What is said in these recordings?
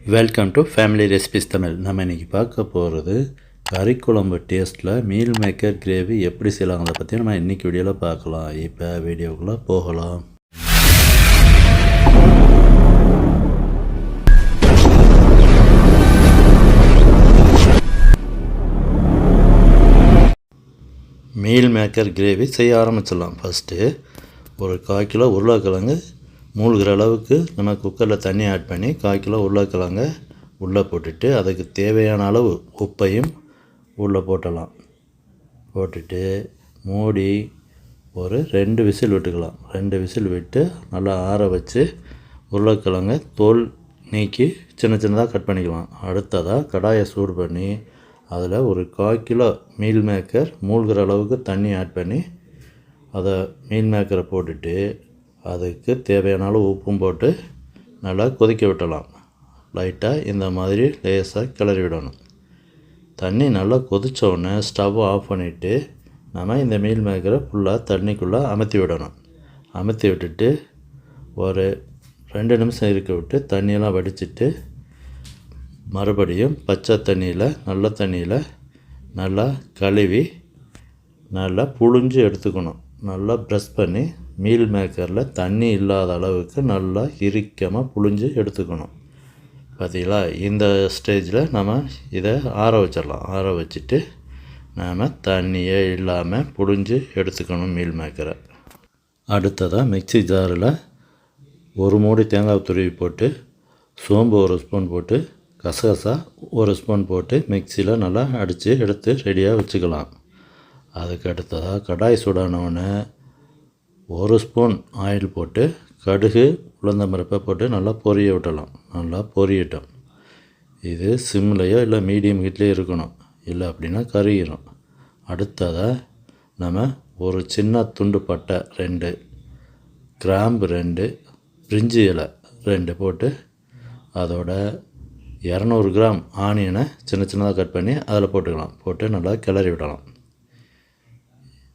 Welcome to family recipes Tamil. நம்ம இன்றைக்கி பார்க்க போகிறது கறி குழம்பு டேஸ்ட்டில் மீல் மேக்கர் கிரேவி எப்படி செய்யலாங்கிறத பற்றி நம்ம இன்றைக்கி வீடியோவில் பார்க்கலாம். இப்போ வீடியோக்குள்ளே போகலாம். மீல் மேக்கர் கிரேவி செய்ய ஆரம்பிச்சிடலாம். ஃபஸ்ட்டு ஒரு 1/4 கிலோ உருளைக்கிழங்கு மூழ்கிற அளவுக்கு நம்ம குக்கரில் தண்ணி ஆட் பண்ணி 1/4 கிலோ உருளைக்கிழங்க உள்ளே போட்டுட்டு அதுக்கு தேவையான அளவு உப்பையும் உள்ளே போட்டுட்டு மூடி ஒரு 2 விசில் விட்டுக்கலாம். 2 விசில் விட்டு நல்லா ஆற வச்சு உருளைக்கிழங்க தோல் நீக்கி சின்ன சின்னதாக கட் பண்ணிக்கலாம். அடுத்ததாக கடாயை சூடு பண்ணி அதில் ஒரு 1/4 கிலோ மீல் மேக்கர் மூழ்கிற அளவுக்கு தண்ணி ஆட் பண்ணி அதை மீல் மேக்கரை போட்டுட்டு அதுக்கு தேவையான அளவு உப்பும் போட்டு நல்லா கொதிக்க விட்டலாம். லைட்டாக இந்த மாதிரி லேசாக கிளறி விடணும். தண்ணி நல்லா கொதித்தோடனே ஸ்டவ்வை ஆஃப் பண்ணிவிட்டு நம்ம இந்த மீல் மேக்கரை ஃபுல்லாக தண்ணிக்குள்ளே அமர்த்தி விடணும். அமர்த்தி விட்டுட்டு ஒரு 2 நிமிஷம் இருக்க விட்டு தண்ணியெல்லாம் வடிச்சிட்டு மறுபடியும் பச்சை தண்ணியில் நல்ல தண்ணியில் நல்லா கழுவி நல்லா புழிஞ்சு எடுத்துக்கணும். நல்லா ப்ரெஸ் பண்ணி மீல் மேக்கரில் தண்ணி இல்லாத அளவுக்கு நல்லா இறுக்கமாக புழிஞ்சு எடுத்துக்கணும். பார்த்தீங்களா? இந்த ஸ்டேஜில் நம்ம இதை ஆற வச்சிடலாம். ஆற வச்சுட்டு நாம் தண்ணியே இல்லாமல் புழிஞ்சு எடுத்துக்கணும் மீல் மேக்கரை. அடுத்ததாக மிக்ஸி ஜாரில் ஒரு மூடி தேங்காய் துருவி போட்டு சோம்பு 1 ஸ்பூன் போட்டு கசகசா 1 ஸ்பூன் போட்டு மிக்சியில் நல்லா அடித்து எடுத்து ரெடியாக வச்சுக்கலாம். அதுக்கு அடுத்ததாக கடாய் சூடானவுடனே 1 ஸ்பூன் ஆயில் போட்டு கடுகு உளுந்தம் பருப்பை போட்டு நல்லா பொரிய விட்டலாம். நல்லா பொரியட்டும். இது சிம்லையோ இல்லை மீடியம் ஹீட்லேயோ இருக்கணும், இல்லை அப்படின்னா கருகிரும். அடுத்ததாக நம்ம ஒரு சின்ன துண்டு பட்டை 2, கிராம்பு 2, பிரிஞ்சி இலை 2 போட்டு அதோட 200 கிராம் ஆனியனை சின்ன சின்னதாக கட் பண்ணி அதில் போட்டுக்கலாம். போட்டு நல்லா கிளறி விடலாம்.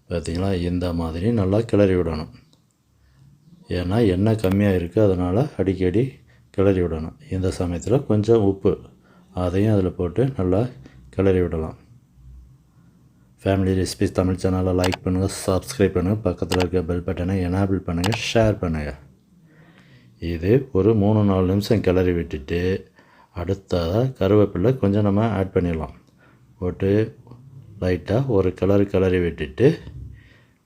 பார்த்திங்களா? இந்த மாதிரி நல்லா கிளறி விடணும். ஏன்னா எண்ணெய் கம்மியாக இருக்குது, அதனால் அடிக்கடி கிளறி விடணும். இந்த சமயத்தில் கொஞ்சம் உப்பு அதையும் அதில் போட்டு நல்லா கிளறி விடலாம். ஃபேமிலி ரெசிபிஸ் தமிழ் சேனலை லைக் பண்ணுங்கள், சப்ஸ்கிரைப் பண்ணுங்கள், பக்கத்தில் இருக்க பெல் பட்டனை எனேபிள் பண்ணுங்கள், ஷேர் பண்ணுங்கள். இது ஒரு 3-4 நிமிஷம் கிளறி விட்டுட்டு அடுத்ததாக கருவேப்பிலை கொஞ்சம் நம்ம ஆட் பண்ணிடலாம். போட்டு லைட்டாக ஒரு கிளறி விட்டுட்டு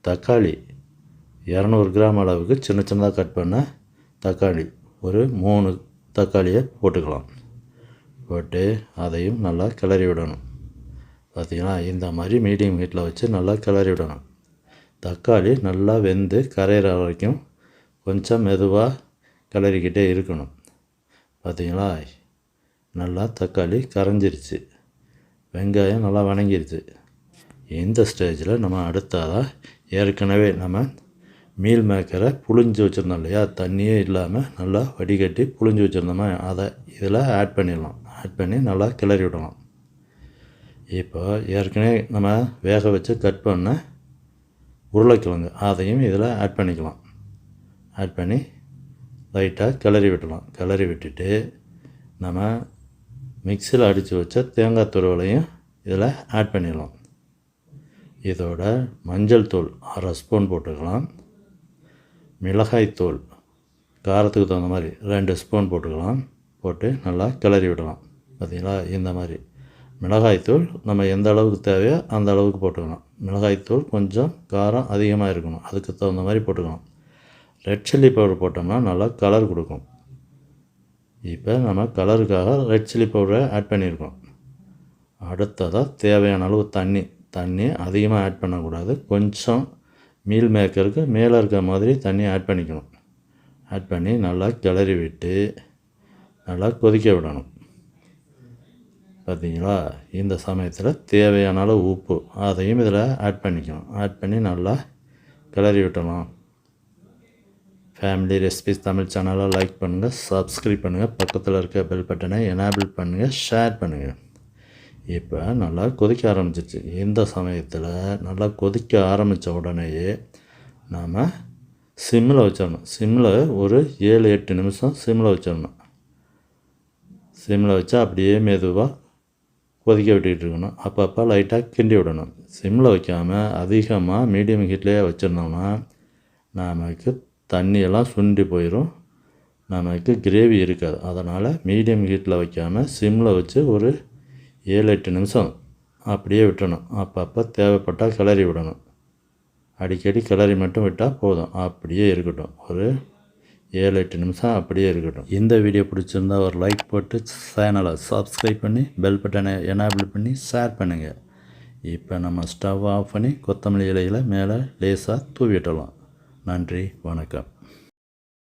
தக்காளி 200 கிராம் அளவுக்கு சின்ன சின்னதாக கட் பண்ண தக்காளி ஒரு 3 தக்காளியை போட்டுக்கலாம். போட்டு அதையும் நல்லா கிளறி விடணும். பார்த்திங்கன்னா இந்த மாதிரி மீடியம் ஹீட்டில் வச்சு நல்லா கிளறி விடணும். தக்காளி நல்லா வெந்து கரையிற வரைக்கும் கொஞ்சம் மெதுவாக கிளறிக்கிட்டே இருக்கணும். பார்த்திங்களா? நல்லா தக்காளி கரைஞ்சிருச்சு, வெங்காயம் நல்லா வணங்கிருச்சு. இந்த ஸ்டேஜில் நம்ம அடுத்ததாக ஏற்கனவே நம்ம மீல் மேக்கரை புழிஞ்சு வச்சுருந்தோம் இல்லையா, தண்ணியே இல்லாமல் நல்லா வடிகட்டி புழிஞ்சு வச்சுருந்தோமா, அதை இதில் ஆட் பண்ணிடலாம். ஆட் பண்ணி நல்லா கிளறி விடலாம். இப்போ ஏற்கனவே நம்ம வேக வச்சு கட் பண்ண உருளைக்கிழங்கு அதையும் இதில் ஆட் பண்ணிக்கலாம். ஆட் பண்ணி லைட்டாக கிளறி விடலாம். கிளறி விட்டுட்டு நம்ம மிக்சியில் அடித்து வச்ச தேங்காய் துருவலையும் இதில் ஆட் பண்ணிடலாம். இதோட மஞ்சள் தூள் 1/2 ஸ்பூன் போட்டுக்கலாம். மிளகாய்த்தூள் காரத்துக்கு தகுந்த மாதிரி 2 ஸ்பூன் போட்டுக்கலாம். போட்டு நல்லா கிளறி விடலாம். பார்த்திங்களா? இந்த மாதிரி மிளகாய்த்தூள் நம்ம எந்த அளவுக்கு தேவையோ அந்த அளவுக்கு போட்டுக்கலாம். மிளகாய்த்தூள் கொஞ்சம் காரம் அதிகமாக இருக்கணும், அதுக்கு தகுந்த மாதிரி போட்டுக்கலாம். ரெட் சில்லி பவுடர் போட்டோம்னா நல்லா கலர் கொடுக்கும். இப்போ நம்ம கலருக்காக ரெட் சில்லி பவுடரை ஆட் பண்ணியிருக்கோம். அடுத்ததாக தேவையான அளவு தண்ணி அதிகமாக ஆட் பண்ணக்கூடாது. கொஞ்சம் மீல் மேக்கருக்கு மேலே இருக்கிற மாதிரி தண்ணி ஆட் பண்ணிக்கணும். ஆட் பண்ணி நல்லா கிளறி விட்டு நல்லா கொதிக்க விடணும். பார்த்திங்களா? இந்த சமயத்தில் தேவையான அளவு உப்பு அதையும் இதில் ஆட் பண்ணிக்கணும். ஆட் பண்ணி நல்லா கிளறி விட்டலாம். ஃபேமிலி ரெசிபிஸ் தமிழ் சேனலை லைக் பண்ணுங்கள், சப்ஸ்கிரைப் பண்ணுங்கள், பக்கத்தில் இருக்க பெல் பட்டனை எனேபிள் பண்ணுங்கள், ஷேர் பண்ணுங்கள். இப்போ நல்லா கொதிக்க ஆரம்பிச்சிச்சு. இந்த சமயத்தில் நல்லா கொதிக்க ஆரம்பித்த உடனேயே நாம் சிம்மில் வச்சிடணும். சிம்மில் ஒரு 7-8 நிமிஷம் சிம்மில் வச்சிடணும். சிம்மில் வச்சா அப்படியே மெதுவாக கொதிக்க விட்டுக்கிட்டு இருக்கணும். அப்பப்போ லைட்டாக கிண்டி விடணும். சிம்மில் வைக்காமல் அதிகமாக மீடியம் ஹீட்லேயே வச்சுருந்தோம்னா நமக்கு தண்ணியெல்லாம் சுண்டி போயிடும், நமக்கு கிரேவி இருக்காது. அதனால் மீடியம் ஹீட்டில் வைக்காமல் சிம்மில் வச்சு ஒரு 7-8 நிமிஷம் அப்படியே விட்டுறணும். அப்பப்போ தேவைப்பட்டால் கிளறி விடணும். அடிக்கடி கிளறி மட்டும் விட்டால் போதும். அப்படியே இருக்கட்டும். ஒரு 7-8 நிமிஷம் அப்படியே இருக்கட்டும். இந்த வீடியோ பிடிச்சிருந்தா ஒரு லைக் போட்டு சேனலை சப்ஸ்கிரைப் பண்ணி பெல் பட்டனை எனேபிள் பண்ணி ஷேர் பண்ணுங்கள். இப்போ நம்ம ஸ்டவ் ஆஃப் பண்ணி கொத்தமல்லி இலையில் மேலே லேசாக தூவி விட்டலாம். நன்றி, வணக்கம்.